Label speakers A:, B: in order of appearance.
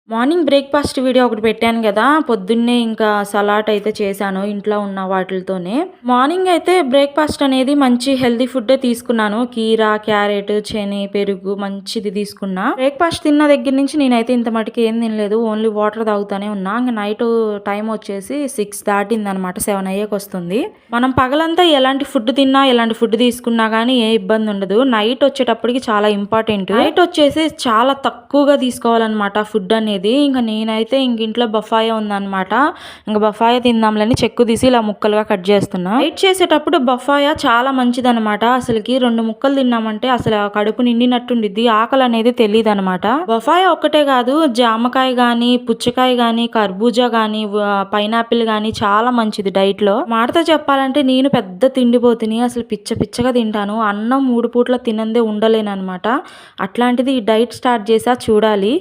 A: Morning breakfast video ఒకటి పెట్టాను గదా! పొద్దున్నే ఇంకా సలాడ్ అయితే చేశాను ఇంట్లో ఉన్న వాటిలతోనే. మార్నింగ్ అయితే బ్రేక్‌ఫాస్ట్ అనేది మంచి హెల్తీ ఫుడ్డే తీసుకున్నాను. కీర, క్యారెట్, శనగ, పెరుగు మంచిది తీసుకున్నా. బ్రేక్‌ఫాస్ట్ తిన్న దగ్గర నుంచి నేనైతే ఇంత మటికి ఏం తినలేదు. ఓన్లీ వాటర్ తాగుతానే ఉన్నా. ఇంక నైట్ టైం వచ్చేసి 6 దాటిందనమాట. 7 అయ్యేకొస్తుంది. మనం పగలంతా ఎలాంటి ఫుడ్ తిన్నా, ఎలాంటి ఫుడ్ తీసుకున్నా గానీ ఏ ఇబ్బంది ఉండదు. నైట్ వచ్చేటప్పటికి చాలా ఇంపార్టెంట్. నైట్ వచ్చేసి చాలా తక్కువగా తీసుకోవాలనమాట ఫుడ్ అనేది. ఇంక నేనైతే ఇంట్లో బఫాయ ఉందనమాట. ఇంక బఫాయ తిందాంలని చెక్కు తీసి ఇలా ముక్కలుగా కట్ చేస్తున్నా. వెయిట్ చేసేటప్పుడు బఫాయ చాలా మంచిదనమాట. అసలుకి 2 ముక్కలు తిన్నామంటే అసలు కడుపు నిండినట్టుండిద్ది. ఆకలి అనేది తెలియదు అనమాట. బఫాయ ఒక్కటే కాదు, జామకాయ గాని, పుచ్చకాయ గాని, కర్బూజా గాని, పైనాపిల్ గాని చాలా మంచిది డైట్ లో. మాటతో చెప్పాలంటే నేను పెద్ద తిండిపోతుని. అసలు పిచ్చగా తింటాను. అన్నం 3 పూట్ల తినందే ఉండలేనమాట. అట్లాంటిది ఈ డైట్ స్టార్ట్ చేసా చూడాలి.